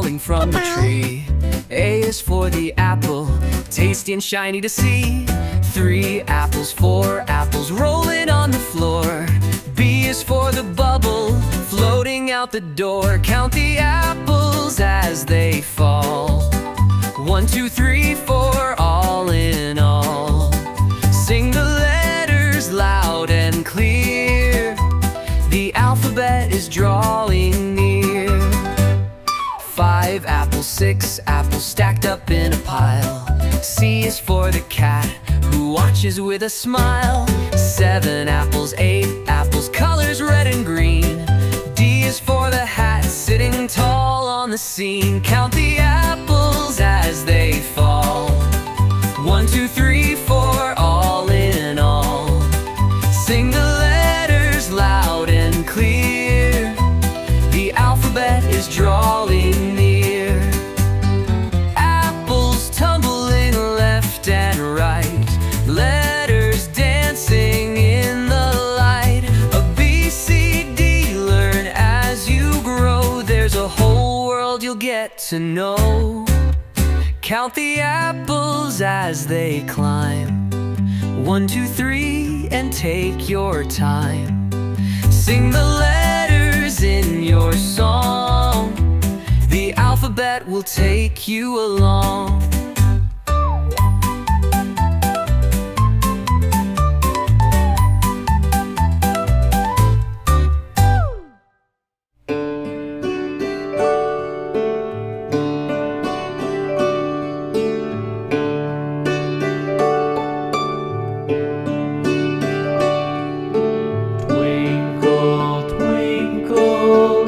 falling from the tree. A is for the apple, tasty and shiny to see. 3 apples, 4 apples, rolling on the floor. B is for the bubble, floating out the door. Count the apples as they fall. 1, 2, 3, 4, all in all. Sing the letters loud and clear. The alphabet is drawing near. 5 apples, 6 apples, stacked up in a pile. C is for the cat, who watches with a smile. 7 apples, 8 apples, colors red and green. D is for the hat, sitting tall on the scene. Count the apples as they fall. 1, 2, 3, 4, all in all. Sing the letters loud and clear. The alphabet is drawing near. Apples tumbling left and right, letters dancing in the light. A B, C, D, learn as you grow. There's a whole world you'll get to know. Count the apples as they climb. 1, 2, 3, and take your time. Sing the letters in your song. The alphabet will take you along. Twinkle, twinkle.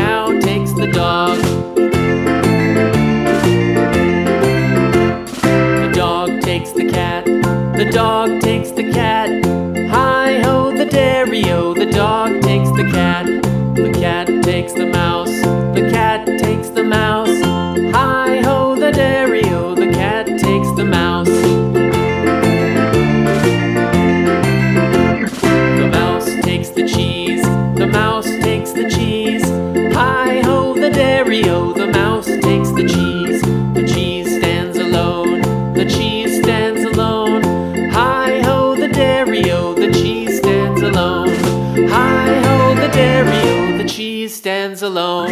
cow takes the dog. The dog takes the cat. The dog takes the cat. Hi-ho, the dairy-o, the dog takes the cat. The cat takes the mouse. The cat takes the mouse. Hi-ho, the dairy-o, the cat takes the mouse. The mouse takes the cheese. The mouse takes the cheese. Hi-ho, the dairy-o, the mouse takes the cheese. The cheese stands alone. The cheese stands alone. Hi-ho, the dairy-o, the cheese stands alone. Hi-ho, the dairy-o, the cheese stands alone.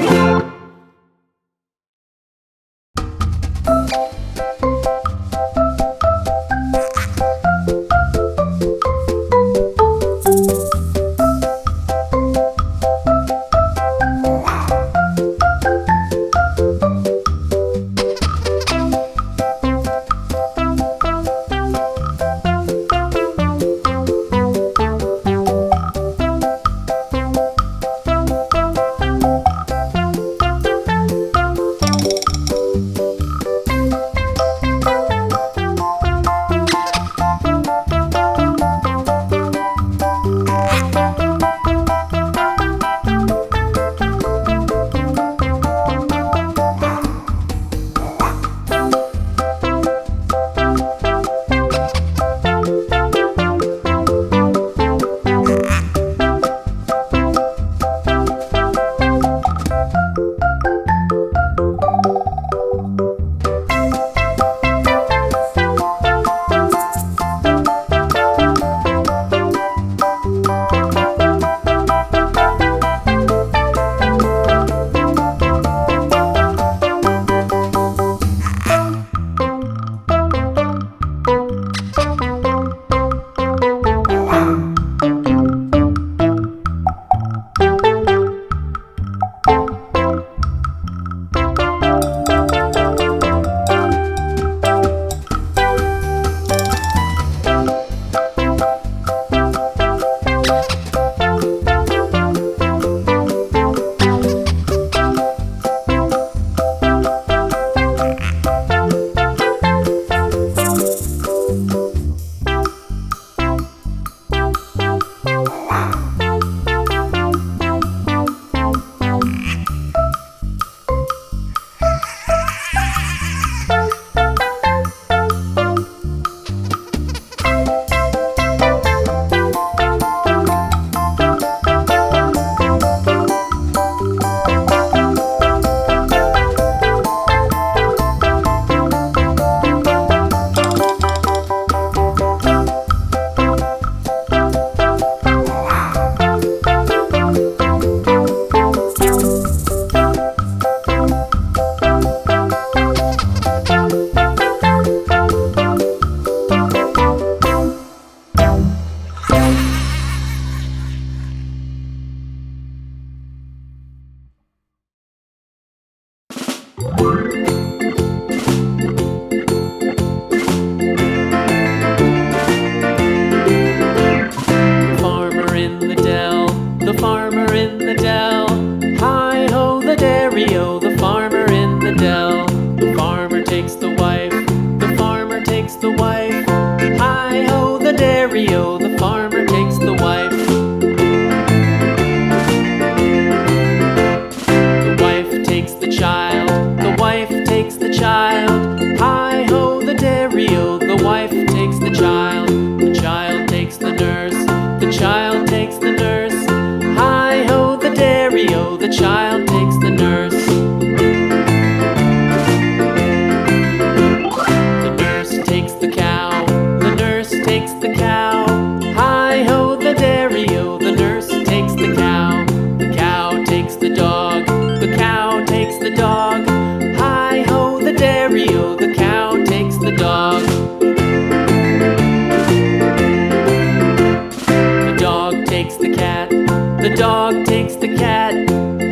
The dog takes the cat.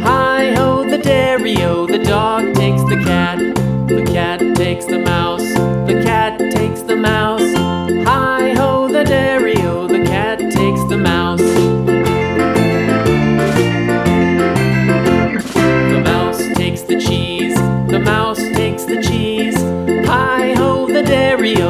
Hi-ho, the dairy-o. The dog takes the cat. The cat takes the mouse. The cat takes the mouse. Hi-ho, the dairy-o. The cat takes the mouse. dairy-o.